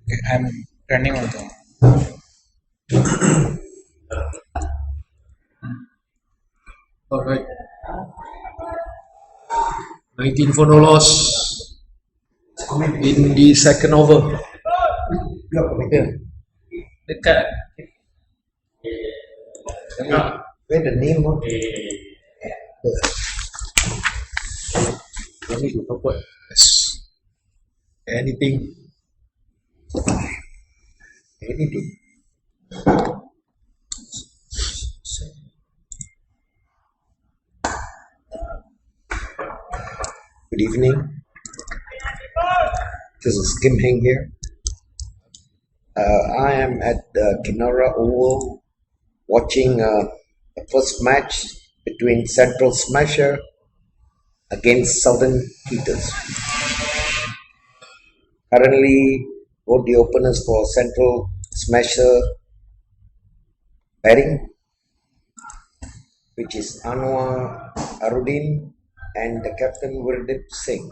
Okay, I'm running on the. Alright. 19 for no loss in the second over. Yeah. Dekat. Where the name of let me do purple. Yes. Anything. Anything. Good evening. This is Kim Heng here. I am at Kinara Oval watching the first match between Central Smasher against Southern Heaters. Currently, both the openers for Central Smasher batting, which is Anwar Arudin and the captain Gurdeep Singh.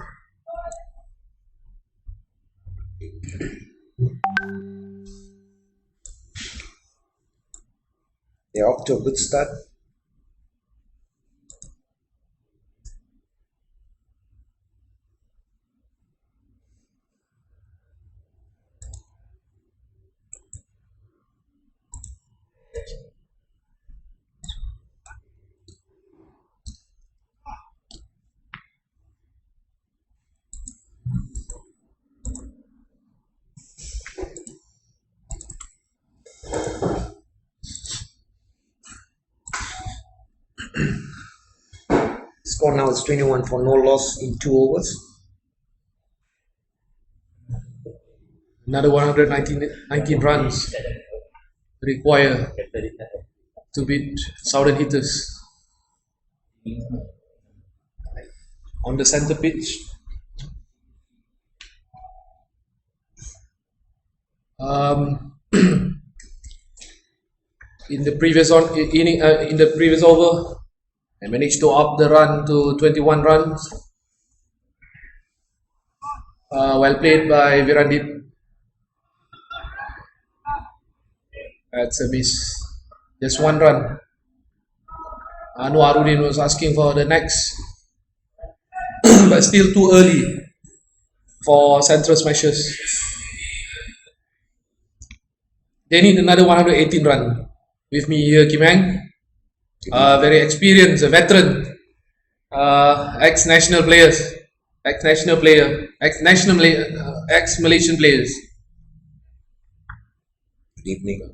They're off to a good start. Score now is 21 for no loss in 2 overs. Another 119 runs required to beat Southern Hitters on the center pitch. In the previous over, I managed to up the run to 21 runs. Well played by Virandip. That's a miss. Just 1 run. Anwar Arudin was asking for the next, but still too early for Central Smashers. They need another 118 run. With me here, Kim Heng, very experienced, a veteran, ex-national players, ex-Malaysian players. Good evening.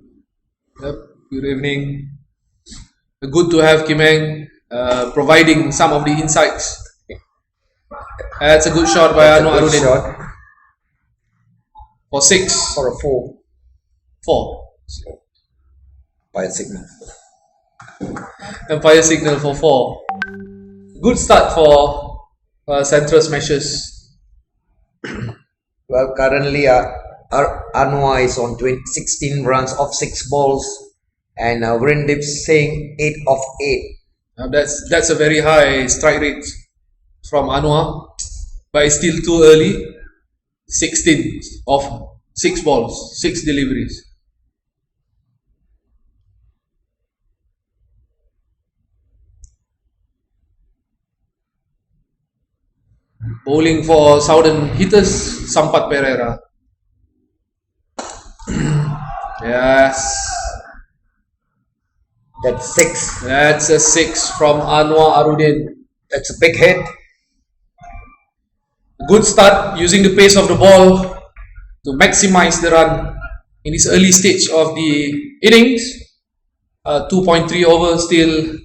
Yep, good evening. Good to have Kim Heng providing some of the insights. That's a good shot by Anwar Good Arudin shot for 6. for a 4 by a signal. Empire signal for 4. Good start for Central Smashers. Well, currently Anwar is on 16 runs off 6 balls, and Gurdeep Singh 8 of 8. Now that's a very high strike rate from Anwar, but it's still too early. 16 of 6 balls, 6 deliveries. Bowling for Southern Hitters, Sampat Pereira. Yes, That's 6. that's a 6 from Anwar Arudin. That's a big hit. Good start using the pace of the ball to maximize the run in this early stage of the innings. 2.3 overs still.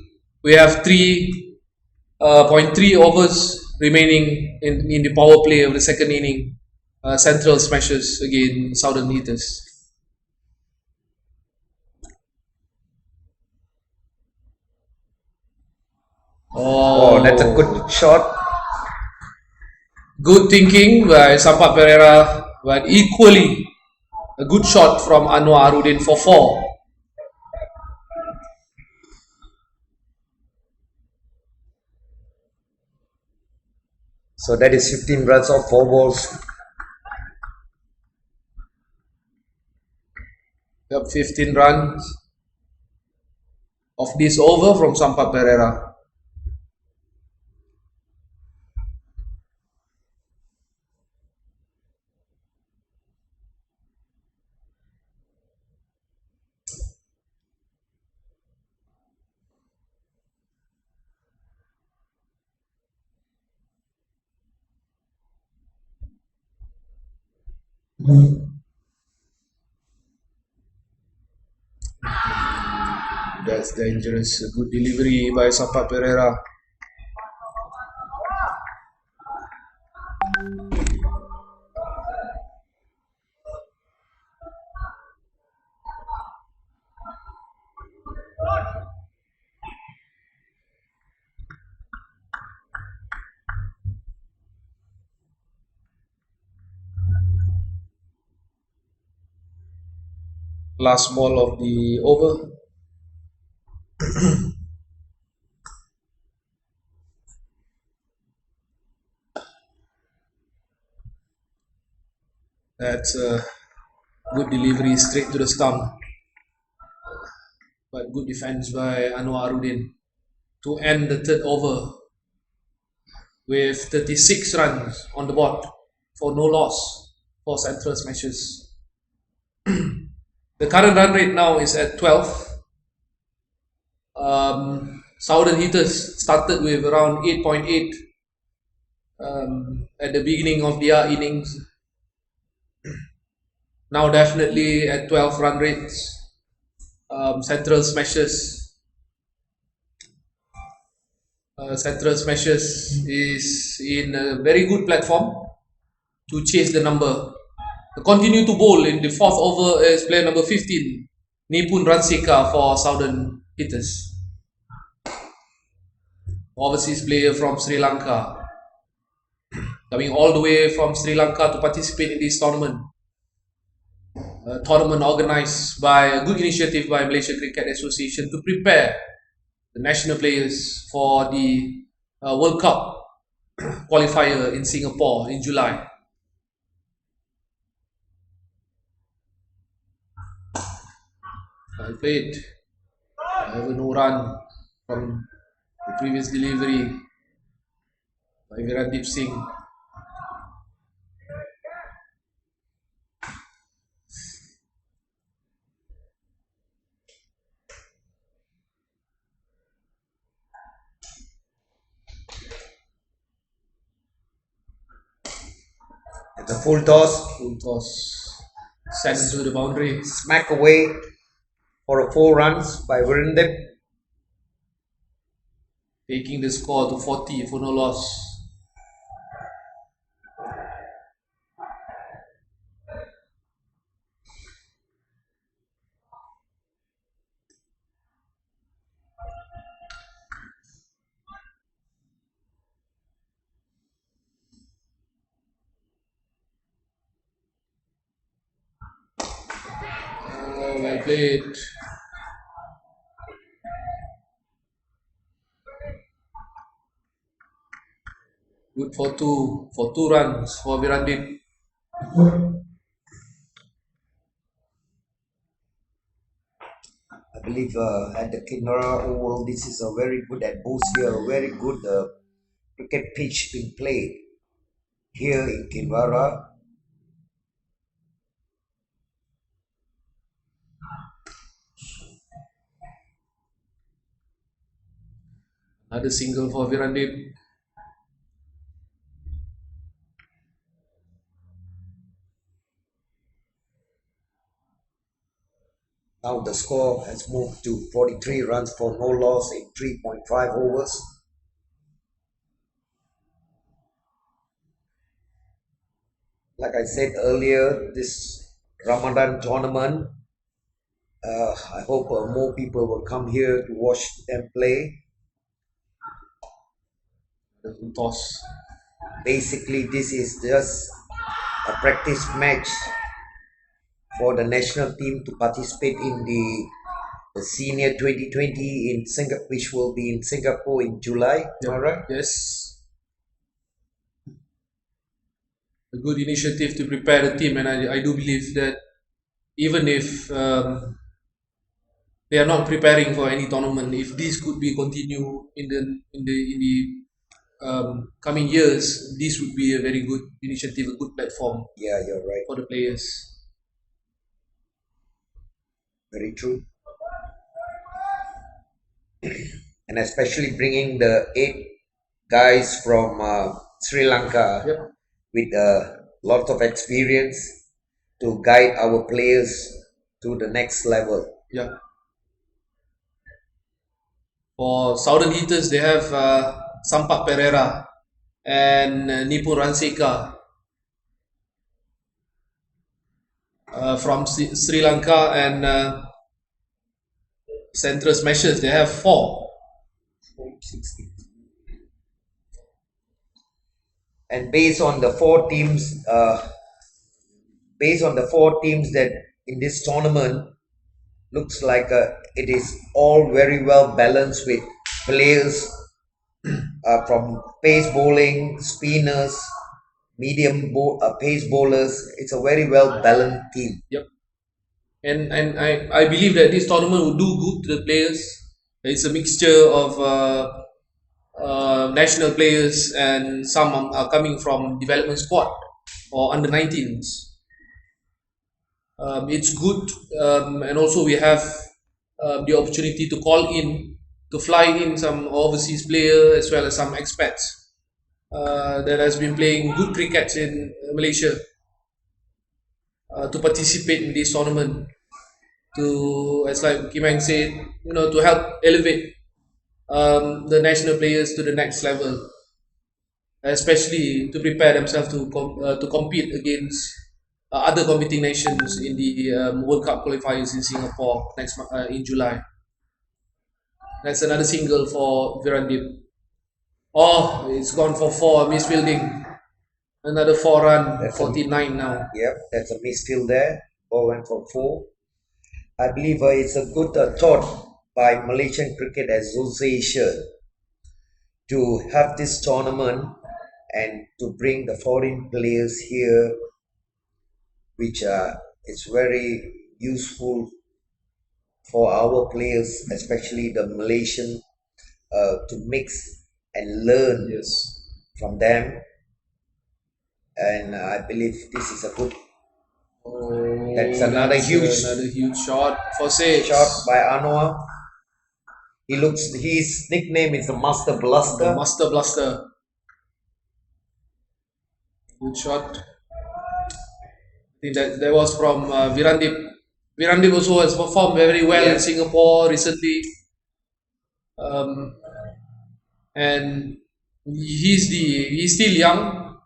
We have 3.3 overs remaining in the power play of the second inning. Central Smashers against Southern Hitters. Oh, that's a good shot. Good thinking by Sampat Pereira, but equally a good shot from Anwar Arudin for 4. So that is 15 runs off 4 balls. Yep, 15 runs of this over from Sampath Pereira. That's dangerous. A good delivery by Sampath Pereira. Last ball of the over. That's a good delivery straight to the stump. But good defense by Anwar Arudin to end the third over with 36 runs on the board for no loss for Central Smashers. The current run rate now is at 12. Southern Hitters started with around 8.8 at the beginning of their innings. Now definitely at 12 run rates. Central Smashers is in a very good platform to chase the number. Continue to bowl in the fourth over is player number 15, Nipun Ransika for Southern Hitters. Overseas player from Sri Lanka, coming all the way from Sri Lanka to participate in this tournament. A tournament organized by a good initiative by Malaysia Cricket Association to prepare the national players for the World Cup qualifier in Singapore in July. Well played. However, no run from the previous delivery by Virandeep Singh. It's a full toss, Full toss sent to the boundary. smack away for a 4 runs by Virandeep. Taking the score to 40 for no loss. Well played. Good for two runs for Virandeep. I believe at the Kinara Oval, this is a very good atmosphere, a very good cricket pitch being played here in Kinvara. Another single for Virandeep. Now the score has moved to 43 runs for no loss in 3.5 overs. Like I said earlier, this Ramadan tournament, I hope more people will come here to watch them play. The full toss. Basically, this is just a practice match for the national team to participate in the senior 2020 in Singapore, which will be in Singapore in July. Yep. All right. Yes. A good initiative to prepare the team, and I do believe that even if they are not preparing for any tournament, if this could be continue in the coming years, this would be a very good initiative, a good platform Yeah, you're right. for the players. Very true. And especially bringing the 8 guys from Sri Lanka Yep. with a lot of experience to guide our players to the next level. Yeah. For Southern Heaters, they have Sampak Pereira and Nipun Ranseka from Sri Lanka, and Central Smashers, they have 4. And based on the 4 teams, that in this tournament, looks like it is all very well balanced with players from pace bowling, spinners, pace bowlers. It's a very well balanced team. Yep. And I believe that this tournament will do good to the players. It's a mixture of national players, and some are coming from development squad or under 19s. It's good, and also we have the opportunity to fly in some overseas player as well as some expats that has been playing good cricket in Malaysia to participate in this tournament, to, as like Kimang said, to help elevate the national players to the next level, especially to prepare themselves to compete against other competing nations in the World Cup qualifiers in Singapore in July. That's another single for Virandip. Oh, it's gone for 4, misfielding. Another 4 run, That's 49 now. Yep, that's a misfield there. Ball went for 4. I believe it's a good thought by Malaysian Cricket Association to have this tournament and to bring the foreign players here, which is very useful for our players, especially the Malaysian, to mix and learn Yes. from them. And I believe this is a good Oh, That's another huge shot for 6. shot by Anwar. His nickname is the Master The Blaster. Master Blaster. Good shot. I think that was from Virandip. Virandip also has performed very well in Singapore recently. And he's still young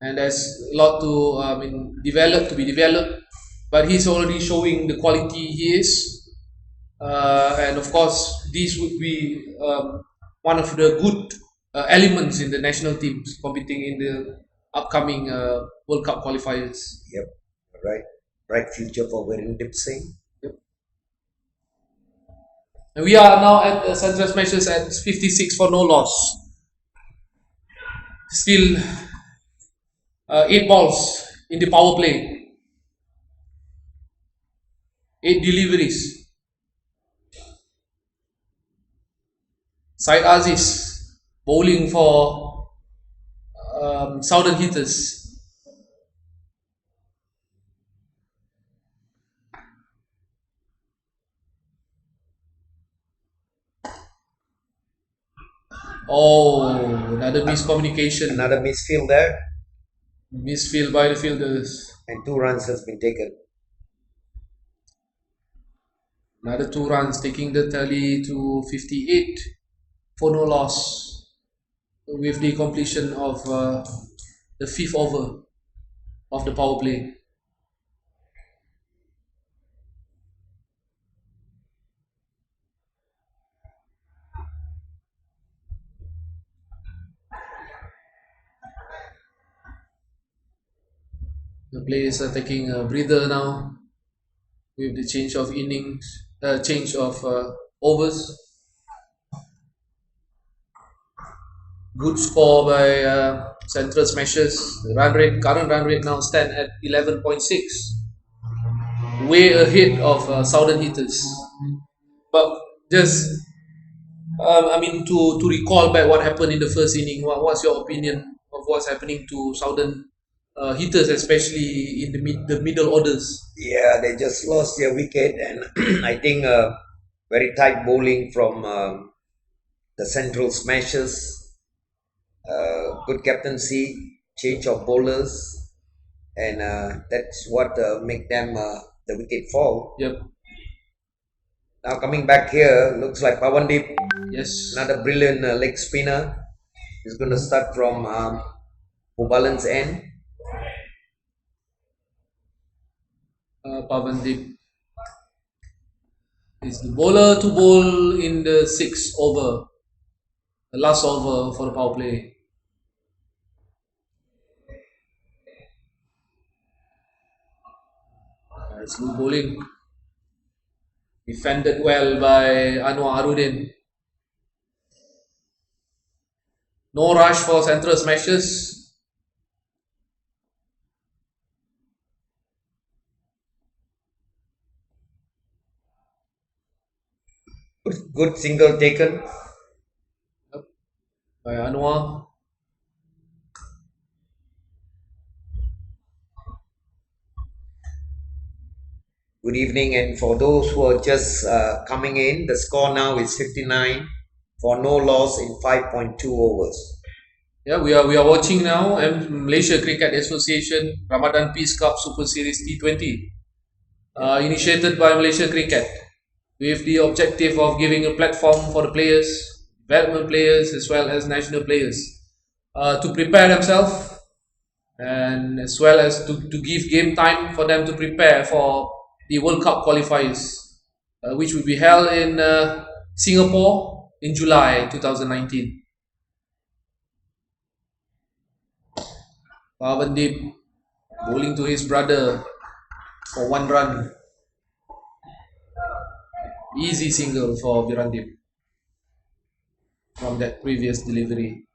and has a lot to be developed, but he's already showing the quality he is. And of course, this would be one of the good elements in the national teams competing in the upcoming World Cup qualifiers. Yep, right. Bright future for Virendip Singh. And we are now at the Central Smashers at 56 for no loss. Still 8 balls in the power play. 8 deliveries. Syed Aziz bowling for Southern Heaters. Oh, another miscommunication. Another misfield there, Misfield by the fielders. and 2 runs has been taken. Another 2 runs, taking the tally to 58 for no loss with the completion of the 5th over of the power play. The players are taking a breather now with the change of overs. Good score by Central Smashers. The current run rate now stand at 11.6. way ahead of Southern Hitters. But just, I mean, to recall back what happened in the first inning, what's your opinion of what's happening to Southern Hitters, especially in the middle orders? Yeah, they just lost their wicket, and I think very tight bowling from the central smashers. Good captaincy, change of bowlers, and that's what make them the wicket fall. Yep. Now coming back here, looks like Pawandip, Yes. another brilliant leg spinner. He's going to start from Bhubalan's end. Pavandip is the bowler to bowl in the 6th over, the last over for the power play. It's good bowling. Defended well by Anwar Arudin. No rush for central smashes. Good single taken. By Anwar. Good evening, and for those who are just coming in, the score now is 59 for no loss in 5.2 overs. Yeah, we are watching now Malaysia Cricket Association Ramadan Peace Cup Super Series T20, initiated by Malaysia Cricket, with the objective of giving a platform for the players, development players as well as national players, to prepare themselves, and as well as to give game time for them to prepare for the World Cup qualifiers, which will be held in Singapore in July 2019. Pavandip bowling to his brother for 1 run. Easy single for Virandip from that previous delivery.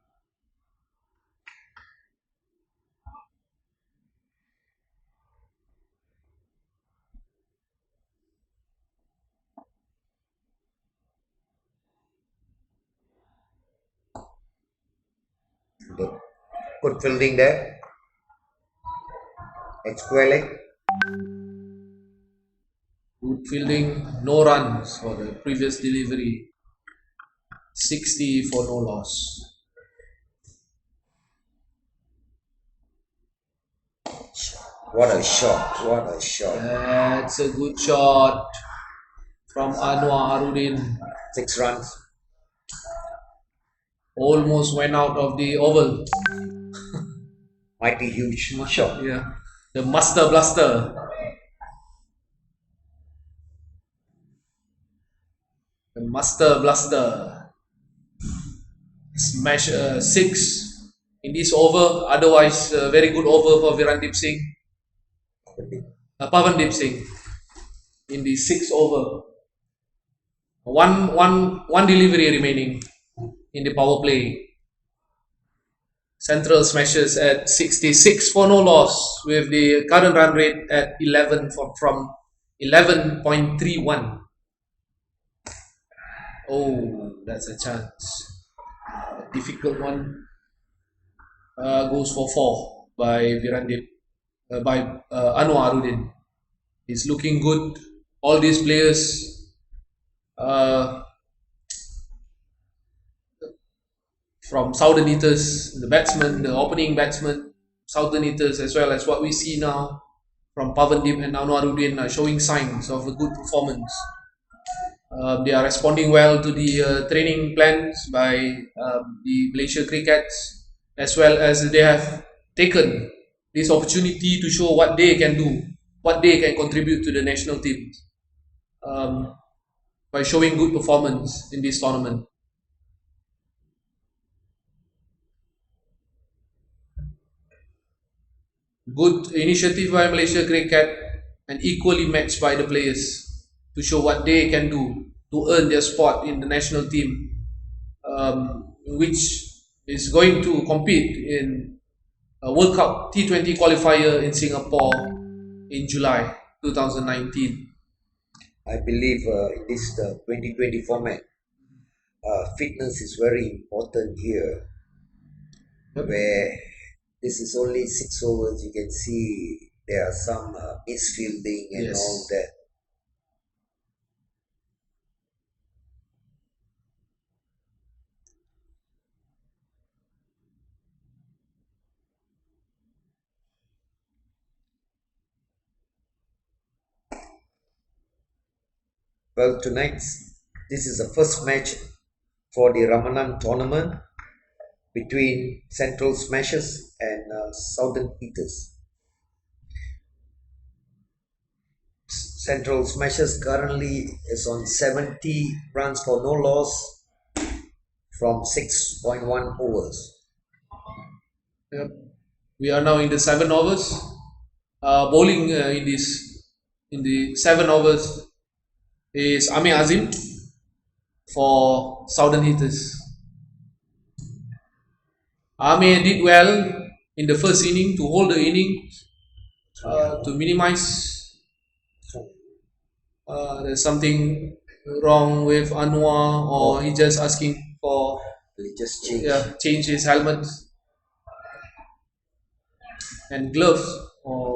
Good fielding there. At square leg. Good fielding, no runs for the previous delivery. 60 for no loss. What a shot! What a shot! That's a good shot from Anwar Arudin. 6 runs. Almost went out of the oval. Mighty huge shot. Yeah, the Master Blaster. The Master Blaster. Smash 6 in this over. Otherwise, very good over for Virandip Singh. Pavandip Singh in the 6th over. One delivery remaining in the power play. Central smashes at 66 for no loss, with the current run rate at 11 from 11.31. Oh, that's a chance. A difficult one. Goes for 4 by Virandip, by Anwar Arudin. He's looking good. All these players from Southern Hitters, the batsmen, the opening batsmen, Southern Hitters, as well as what we see now from Pavandip and Anwar Arudin, are showing signs of a good performance. They are responding well to the training plans by the Malaysia Cricket, as well as they have taken this opportunity to show what they can do, what they can contribute to the national team, by showing good performance in this tournament. Good initiative by Malaysia Cricket, and equally matched by the players to show what they can do to earn their spot in the national team, which is going to compete in a World Cup T20 qualifier in Singapore in July 2019. I believe in this 2020 format, fitness is very important here, Yep. where this is only 6 overs. You can see there are some misfielding and all Yes. that. Well, this is the first match for the Ramanan tournament between Central Smashers and Southern Heaters. Central Smashers currently is on 70 runs for no loss from 6.1 overs. Yep. We are now in the 7 overs. Bowling in the 7 overs is Amir Azim for Southern Heaters. Amir did well in the first inning to hold the inning, to minimize. There's something wrong with Anwar, or he just asking for They just change. change his helmet and gloves, or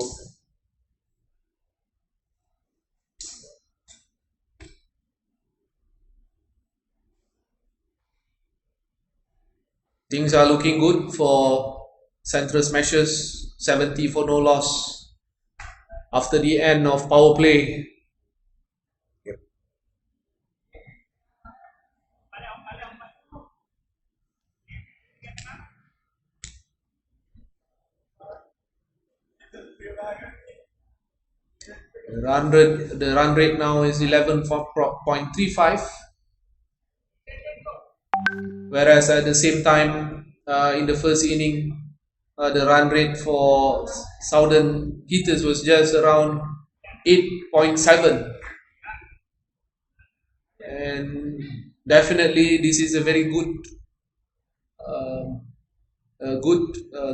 things are looking good for Central Smashers. 70 for no loss after the end of power play. Yep. The run rate now is 11.35, whereas at the same time, in the first inning, the run rate for Southern Heaters was just around 8.7, and definitely this is a very good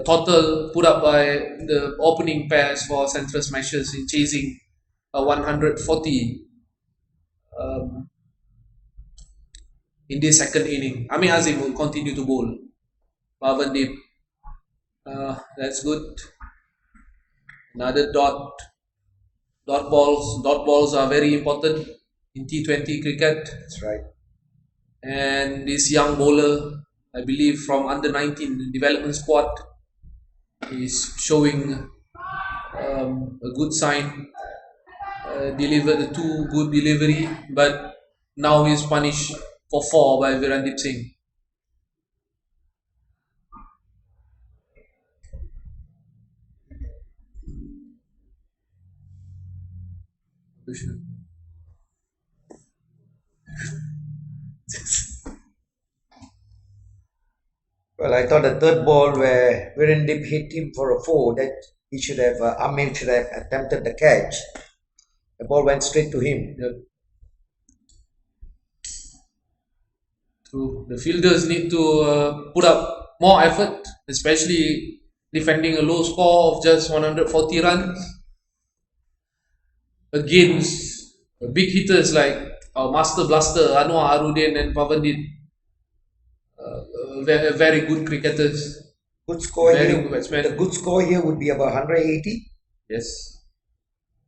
total put up by the opening pairs for Central Smashers in chasing 140 in this second inning. Amir Azim will continue to bowl. Pavandeep, that's good. Another dot balls. Dot balls are very important in T20 cricket. That's right. And this young bowler, I believe from under 19 development squad, is showing a good sign. Delivered the 2 good delivery, but now he is punished for 4 by Virendip Singh. Well, I thought the third ball where Virendip hit him for a 4, that he should have, Amir should have attempted the catch. The ball went straight to him. Yep. True. The fielders need to put up more effort, especially defending a low score of just 140 runs against big hitters like our master blaster Anwar Harudin and Pavandeep. Very good cricketers. Good score Very here. good batsman. The good score here would be about 180. Yes,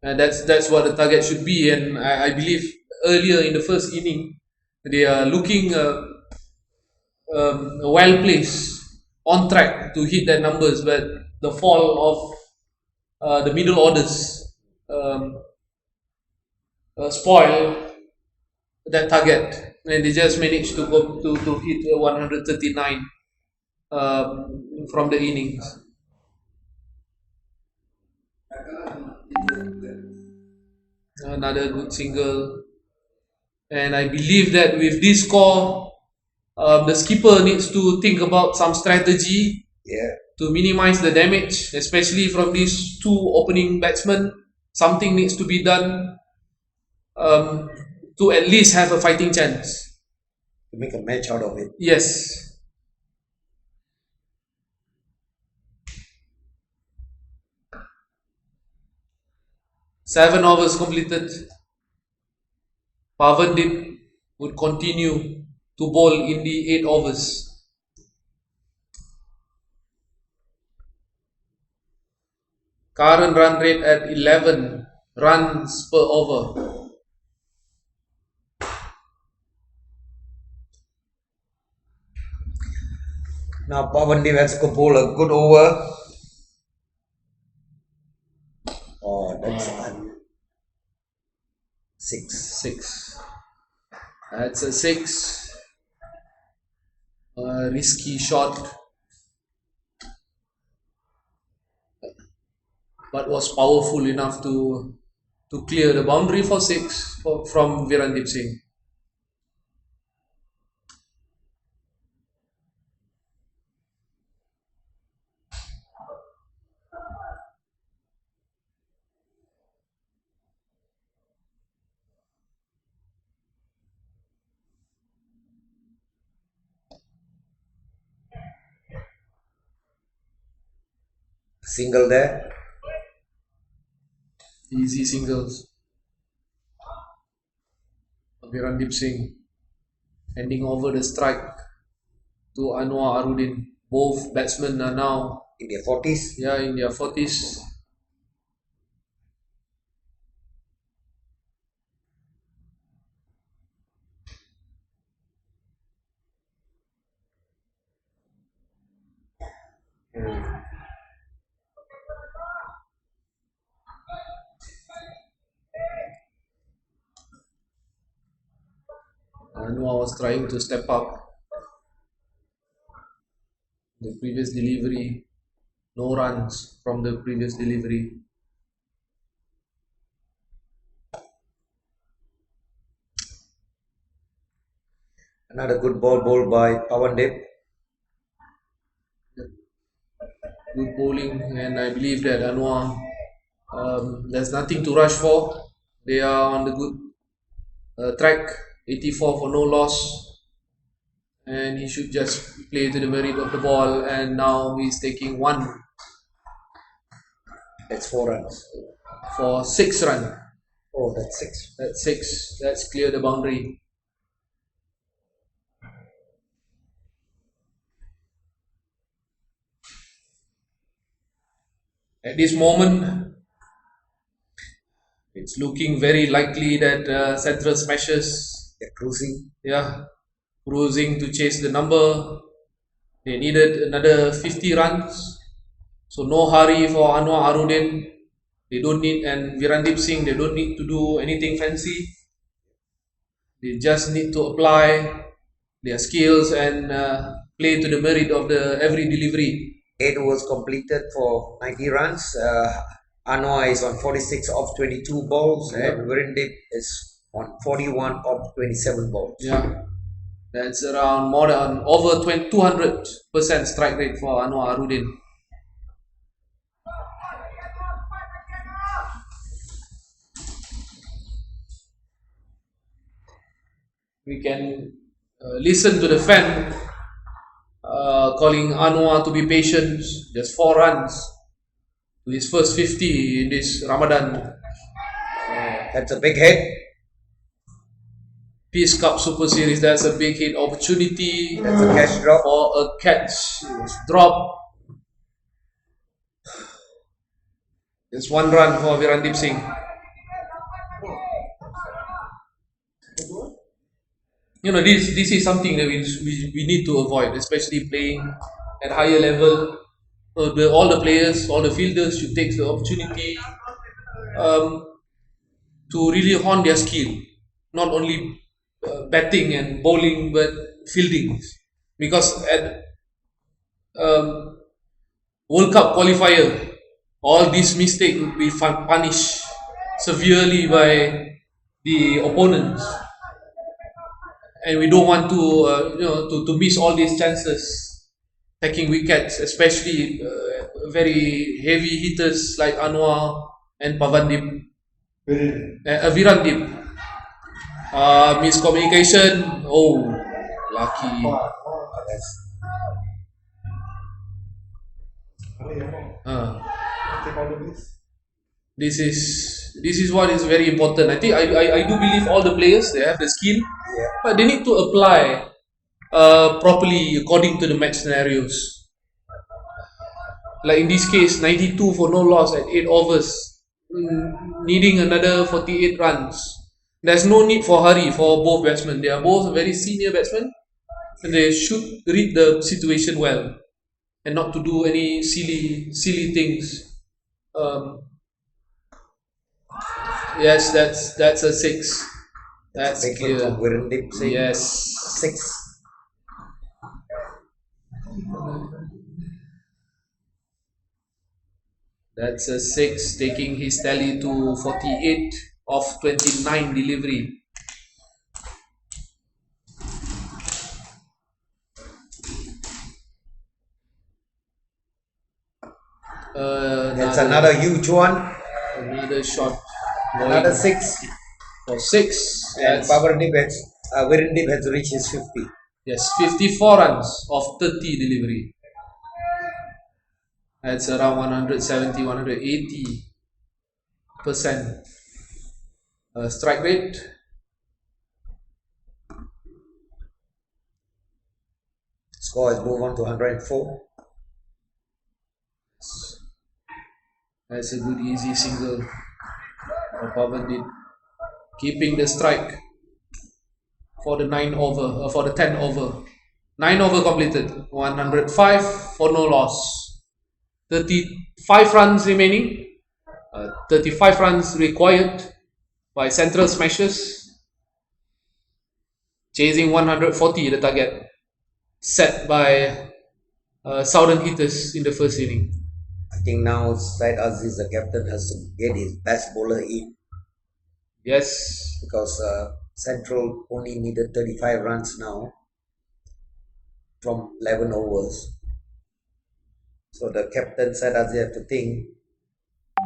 and that's what the target should be. And I believe earlier in the first inning, they are looking well placed, on track to hit their numbers, but the fall of the middle orders spoil that target, and they just managed to go to hit 139 from the innings. Another good single, and I believe that with this score, the skipper needs to think about some strategy Yeah. to minimize the damage, especially from these 2 opening batsmen. Something needs to be done to at least have a fighting chance. To make a match out of it. Yes. 7 overs completed. Pavandip would continue to bowl in the 8 overs. Current run rate at 11 runs per over. Now Pavandip has to bowl a good over. Oh, that's a 6. 6. That's a 6. A risky shot, but was powerful enough to clear the boundary for 6 from Virandip Singh. Single there. Easy singles. Virandip Singh handing over the strike to Anwar Arudin. Both batsmen are now In their 40s. in their 40s. Anwar was trying to step up. The previous delivery, no runs from the previous delivery. Another good ball bowled by Pavandip. Good bowling, and I believe that Anwar, there's nothing to rush for. They are on the good track, 84 for no loss, and he should just play to the merit of the ball. And now he's taking 1 That's 4 runs. for 6 runs. Oh, that's 6. That's 6. That's clear the boundary. At this moment, it's looking very likely that Central Smashers, They're cruising. cruising to chase the number. They needed another 50 runs, so no hurry for Anwar Arudin. They don't need, and Virandip Singh, they don't need to do anything fancy. They just need to apply their skills and play to the merit of the every delivery. 8 overs completed for 90 runs. Anwar is on 46 of 22 balls, and Virandip is on 41 of 27 balls. Yeah, that's around more than over 200% strike rate for Anwar Arudin. We can listen to the fan calling Anwar to be patient. Just 4 runs to his first 50 in this Ramadan That's a big hit. Peace Cup Super Series. That's a big hit opportunity That's a catch drop. for a catch. It was dropped. Just 1 run for Virandip Singh. This is something that we need to avoid, especially playing at higher level. All the players, all the fielders should take the opportunity to really hone their skill, not only batting and bowling, but fielding. Because at World Cup qualifier, all these mistakes will be punished severely by the opponents, and we don't want to miss all these chances taking wickets, especially very heavy hitters like Anwar and Pavandip, Virandip. Miscommunication. Oh, lucky. This This is what is very important. I think I do believe all the players, they have the skill, Yeah. but they need to apply properly according to the match scenarios. Like in this case, 92 for no loss at 8 overs, needing another 48 runs. There's no need for hurry for both batsmen. They are both very senior batsmen, and they should read the situation well and not to do any silly things. Um, yes, that's a 6. That's Statement from clear. Wirendip saying Yes. 6. That's a 6, taking his tally to 48 of 29 delivery. That's another huge one. Another shot. Another 6. For 6. And Yes. Wirendip has reached his 50. Yes, 54 runs of 30 delivery. That's around 170, 180% strike rate. Score has moved on to 104. That's a good easy single for Pavan, keeping the strike for the 10 over. 9 over completed, 105 for no loss. 35 runs remaining. 35 runs required by Central Smashers, chasing 140, the target set by Southern Hitters in the first inning. I think now Syed Aziz, the captain, has to get his best bowler in Yes, because Central only needed 35 runs now from 11 overs. So the captain Syed Aziz have to think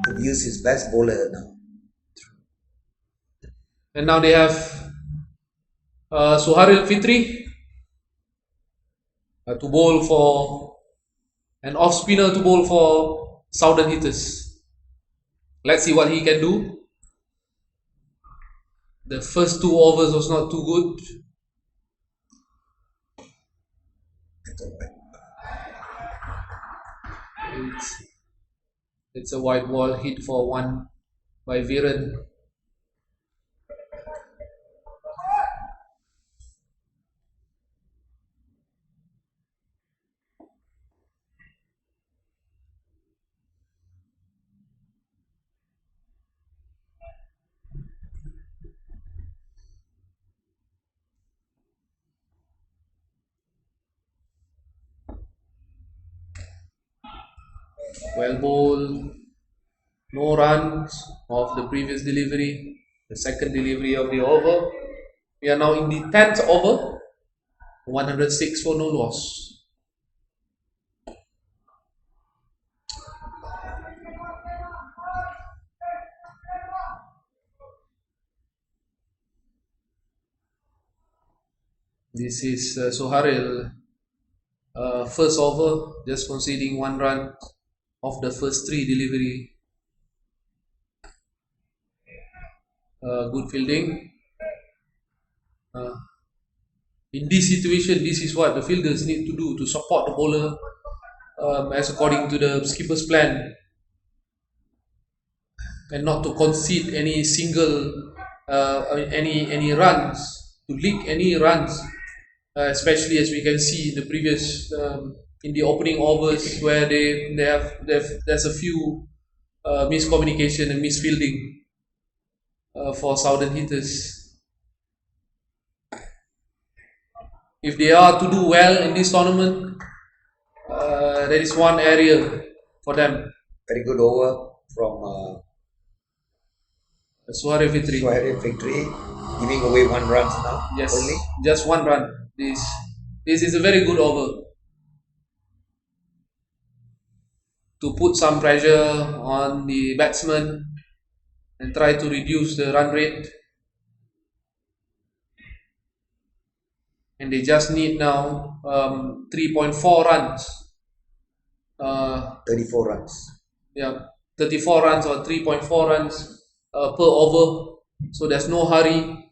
to use his best bowler now. and now they have Suharil Fitri to bowl for an off spinner to bowl for Southern Hitters. Let's see what he can do. The first 2 overs was not too good. It's a wide ball hit for 1 by Viren. Well bowled. No runs of the previous delivery. The second delivery of the over. We are now in the 10th over. 106 for no loss. This is Suharil. First over, just conceding 1 run of the first 3 delivery. Good fielding. In this situation, this is what the fielders need to do to support the bowler as according to the skipper's plan, and not to concede any single any runs, to leak any runs, especially as we can see in the previous in the opening overs where there's a few miscommunication and misfielding for Southern Hitters. If they are to do well in this tournament, there is one area for them. Very good over from Suharil Fitri. Suhail Victory, giving away 1 run now. Yes, Only. just 1 run. This is a very good over to put some pressure on the batsman and try to reduce the run rate. And they just need now 3.4 runs. 34 runs. Yeah, 34 runs or 3.4 runs per over, so there's no hurry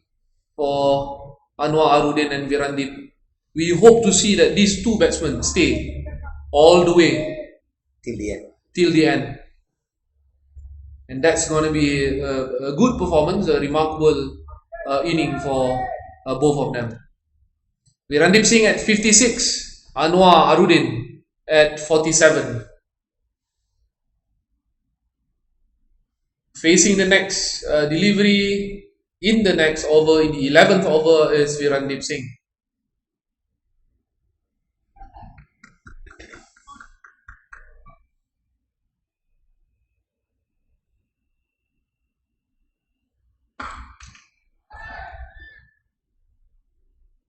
for Anwar Arudin and Virandip. We hope to see that these two batsmen stay all the way till the end. till the end, and that's going to be a good performance, a remarkable inning for both of them. Virandip Singh at 56, Anwar Arudin at 47. Facing the next delivery in the next over, in the 11th over, is Virandip Singh.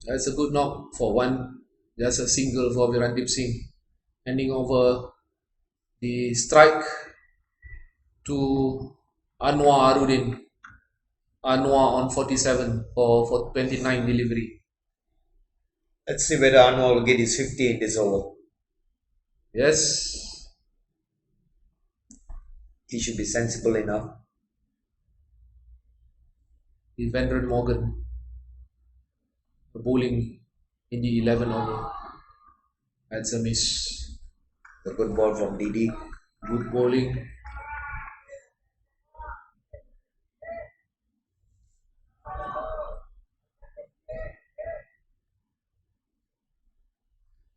That's a good knock for one. Just a single for Virandip Singh. Handing over the strike to Anwar Arudin. Anwar on 47 for 29 delivery. Let's see whether Anwar will get his 50 in this over. Yes. He should be sensible enough. Devendra Morgan bowling in the 11 over. That's a miss. A good ball from Didi. Good bowling.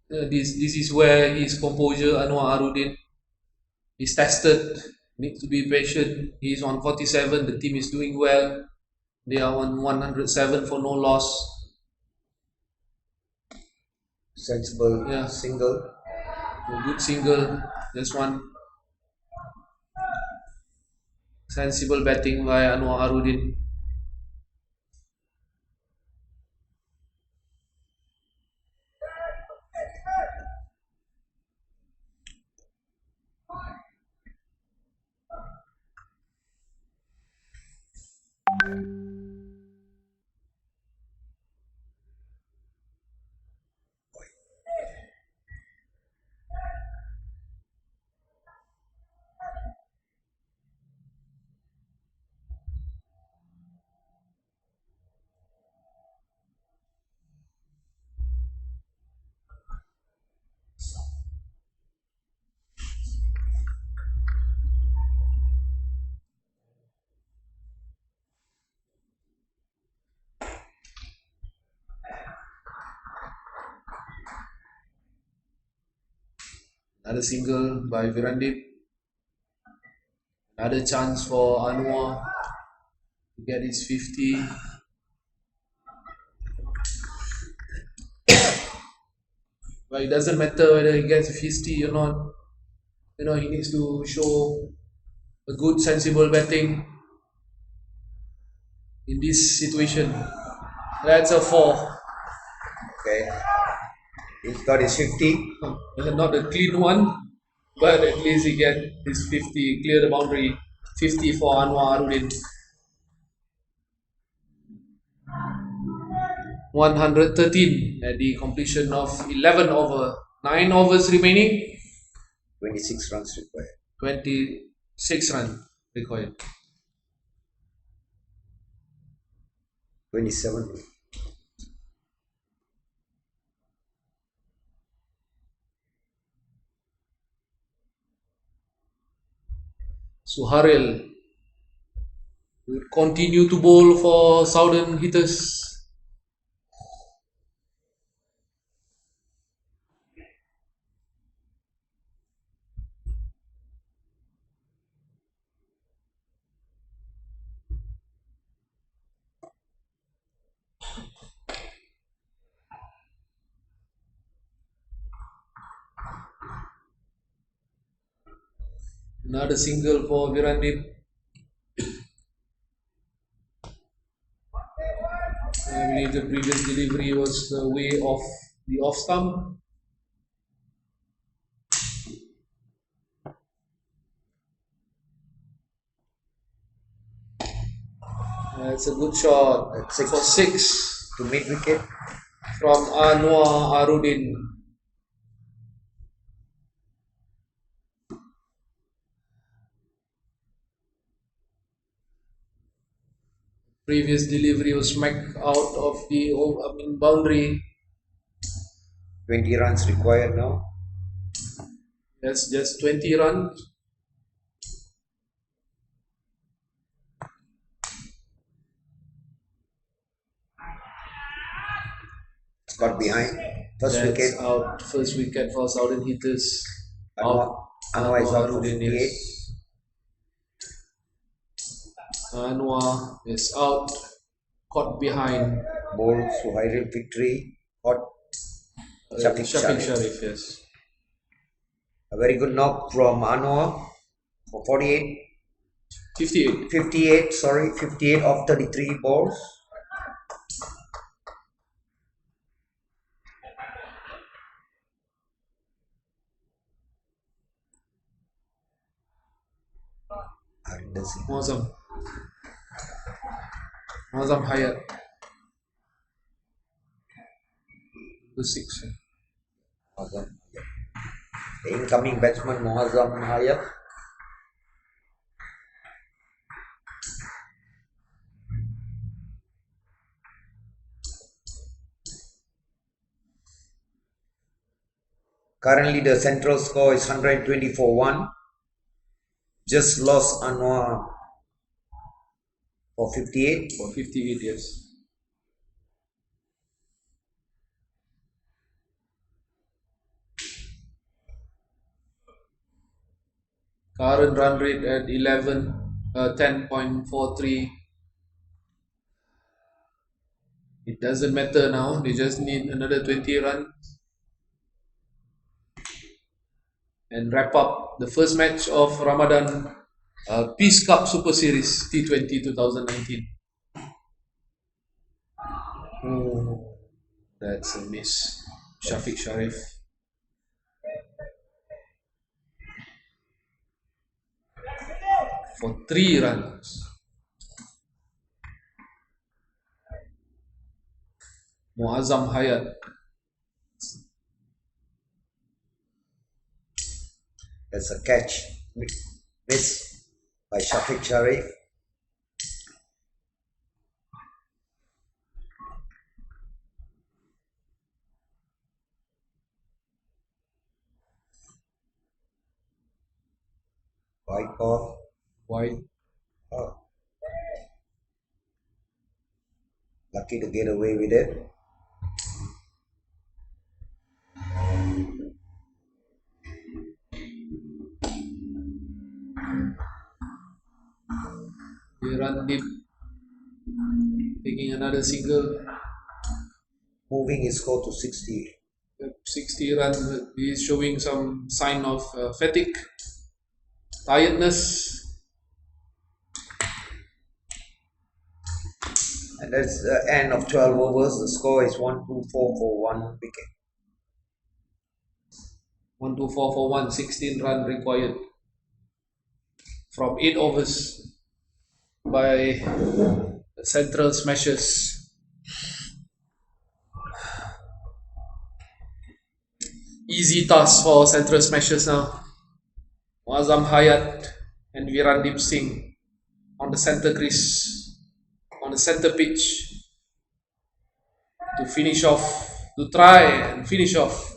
This is where his composure, Anwar Arudin, is tested. Needs to be patient. He's on 47. The team is doing well. They are on 107 for no loss. Sensible single. A good single. This one. Sensible batting by Anwar Arudin. Another single by Virandip. Another chance for Anwar to get his 50. But it doesn't matter whether he gets 50 or not. He needs to show a good, sensible batting in this situation. That's a 4. Okay. He's got his 50. Not a clean one, but at least he get his 50, clear the boundary. 50 for Anwar Arudin. 113 at the completion of 11 over. 9 overs remaining. 26 runs required. 26 runs required. 27. Suharil will continue to bowl for Southern hitters. Another single for Virandip. I believe the previous delivery was way off the off stump. It's a good shot. That's six. For 6 To mid wicket. from Anwar Arudin. Previous delivery was smacked out of the boundary. 20 runs required now. That's just 20 runs. It's got behind. First That's wicket. out. First wicket for Southern Hitters. Anwar is out for 58. Yes. Anwar is out. Caught behind. Bowled Suhairil Fitri. Caught Shafiq Sharif, yes. A very good knock from Anwar for 48. 58. 58 of 33 balls. Muazzam Hayat. The 6. The incoming batsman Muazzam Hayat. Currently the central score is 120 for 1. Just lost Anwar for 58. For 58, yes. Current run rate at 10.43. It doesn't matter now. They just need another 20 runs and wrap up the first match of Ramadan Peace Cup Super Series T20 2019. Oh, that's a miss. Shafiq Sharif. For 3 runs. Muazzam Hayat. That's a catch. Miss by Shafiq Sharif. White ball. Wide. Oh. Lucky to get away with it. They run deep. Taking another single. Moving his score to 60. 60 runs. He is showing some sign of fatigue, tiredness. And that's the end of 12 overs. The score is 124 for 1 wicket. 124 for 1, 16 run required from 8 overs by Central Smashers. Easy task for Central Smashers now. Muazzam Hayat and Virandeep Singh on the center crease, on the center pitch to finish off, to try and finish off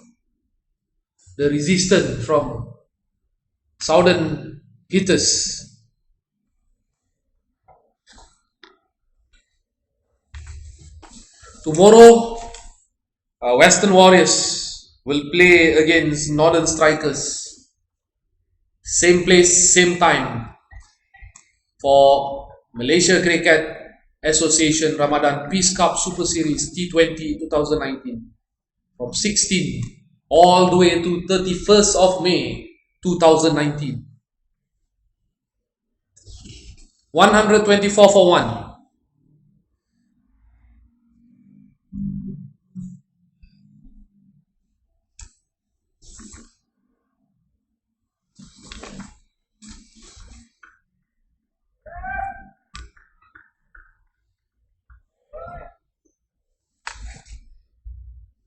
the resistance from Southern Hitters. Tomorrow, Western Warriors will play against Northern Strikers. Same place, same time for Malaysia Cricket Association Ramadan Peace Cup Super Series T20 2019 from 16 all the way to 31st of May 2019. 124 for 1.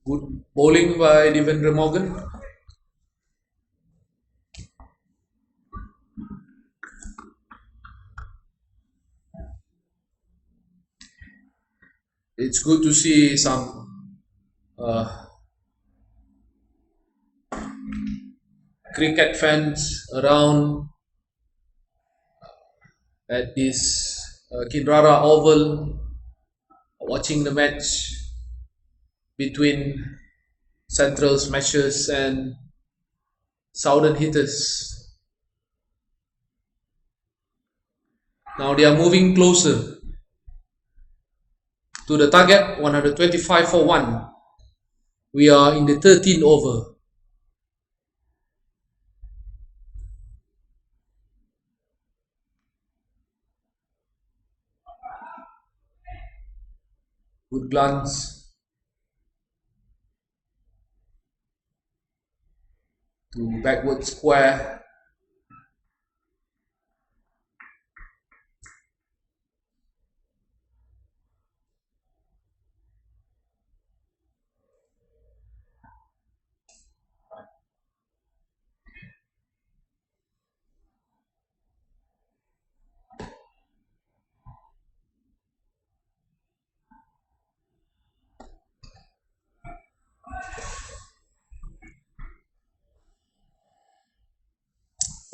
Good bowling by Devendra Morgan. it's good to see some uh, cricket fans around at this Kinrara Oval watching the match between Central Smashers and Southern Hitters. Now they are moving closer to the target, 125 for 1. We are in the 13th over. Good glance to backward square.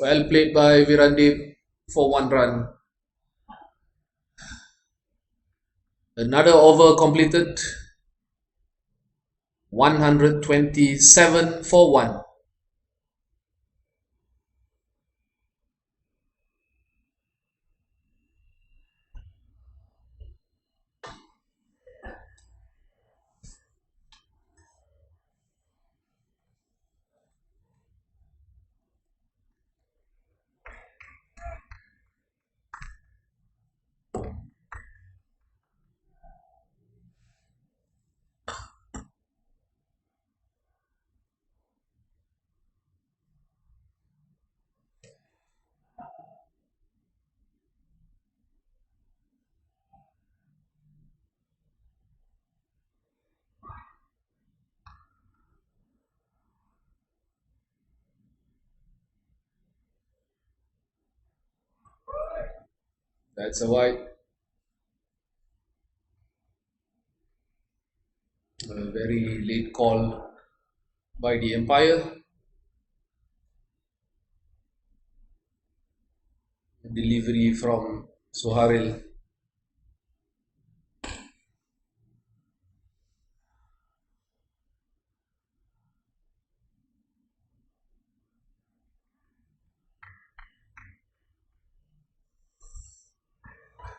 Well played by Virandip for 1 run. Another over completed, 127 for 1. That's a wide. A very late call by the umpire. Delivery from Suharil.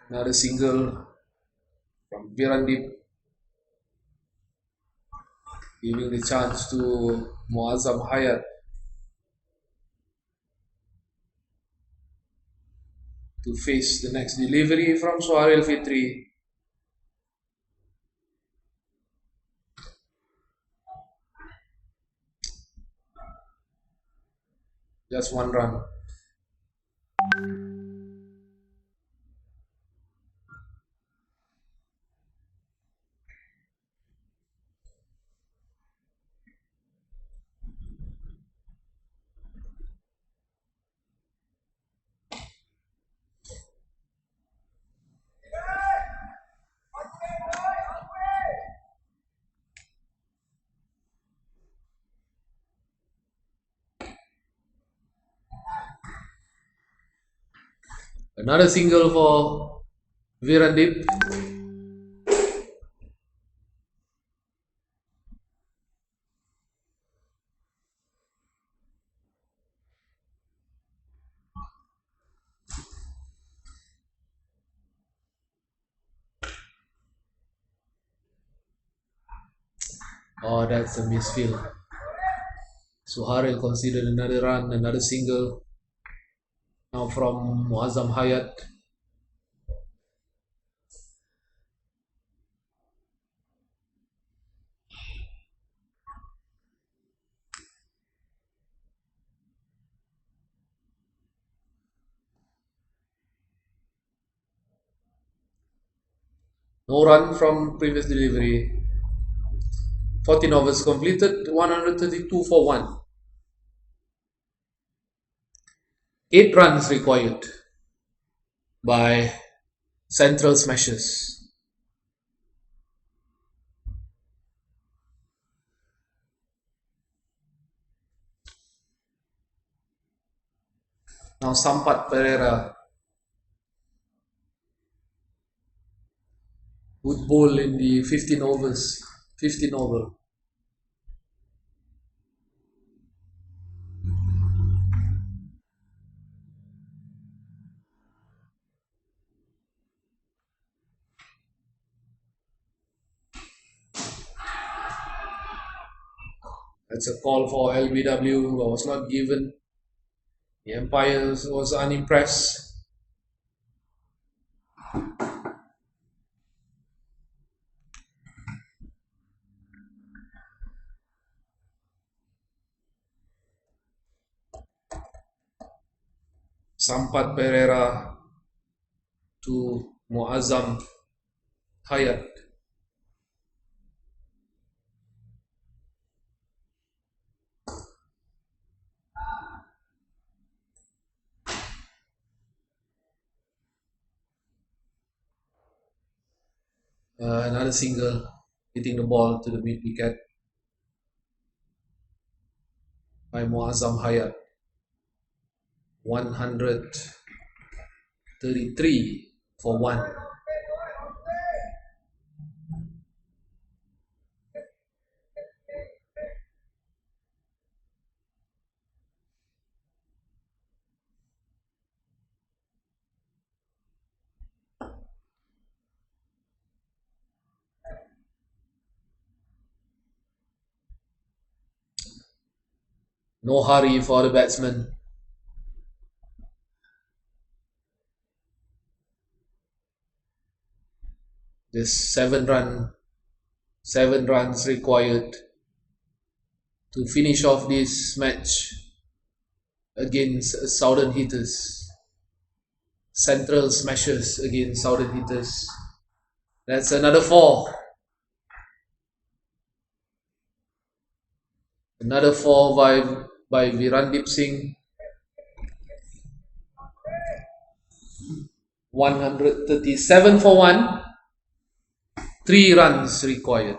Another single from Virandip, giving the chance to Muazzam Hayat to face the next delivery from Suharil Fitri. Just 1 run. Another single for Virandip. Oh, that's a misfield. Suharil considered another run, another single. Now from Muazzam Hayat. No run from previous delivery. 14 overs completed, 132 for 1. 8 runs required by Central Smashers. Now Sampat Pereira would bowl in the 15 overs, 15 over. That's a call for LBW, but was not given. The umpire was unimpressed. Sampat Pereira to Muazzam Hayat. Another single hitting the ball to the mid wicket by Muazzam Hayat. 133 for 1. No hurry for the batsman. Just 7 runs required to finish off this match against Southern Hitters. Central Smashers against Southern Hitters. That's another 4. Another 4 by Virandip Singh. 137 for 1. 3 runs required.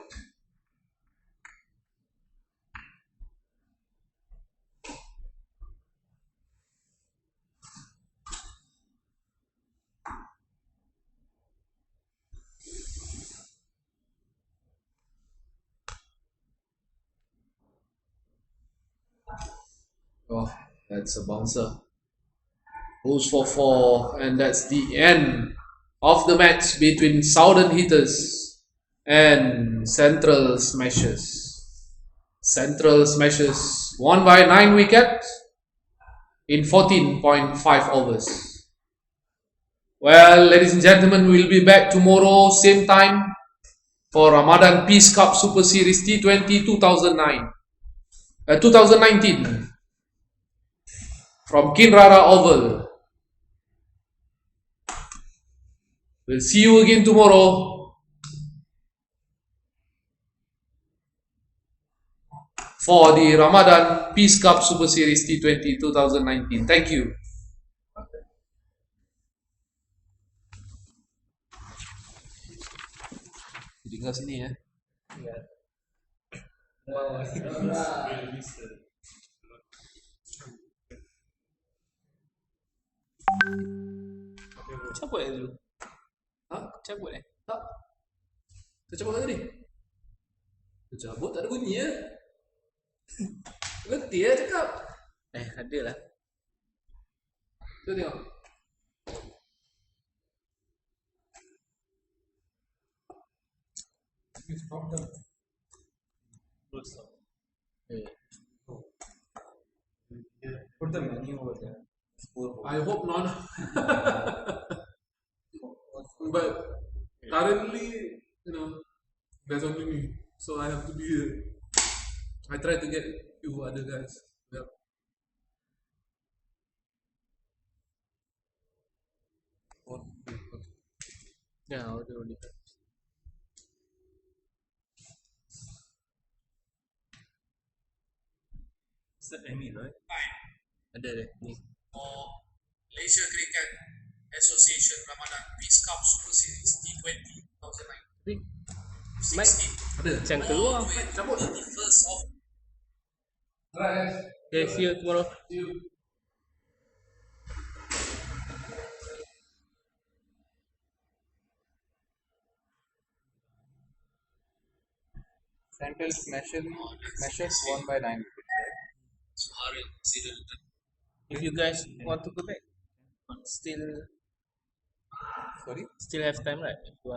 Oh, that's a bouncer. Goes for 4, and that's the end of the match between Southern Hitters and Central Smashers. Central Smashers won by 9 wickets in 14.5 overs. Well, ladies and gentlemen, we'll be back tomorrow, same time, for Ramadan Peace Cup Super Series T20 2019 from Kinrara Oval. We'll see you again tomorrow for the Ramadan Peace Cup Super Series T20 2019. Thank you. Tinggal sini ya. Cabut dulu. Hah? Cabut Tak. Tercabut kat tadi? Tercabut tak ada bunyi ya? Berhenti ya cakap? Ada lah. Cuba tengok. It's problem. Put the menu over there. I hope not. But currently, there's only me, so I have to be here. I try to get you other guys. Yep. Yeah, I'll do it. Is that Amy, right? Ada ni. Malaysia Cricket Association Ramadan Peace Cup Super Series T20 2019. Ada. Yang keluar. Cabut. First of. Alright. Okay, see you tomorrow. See you. Central Smashes won by 9 wickets, right? If you guys want to go back, still Sorry? still have time, right? If you want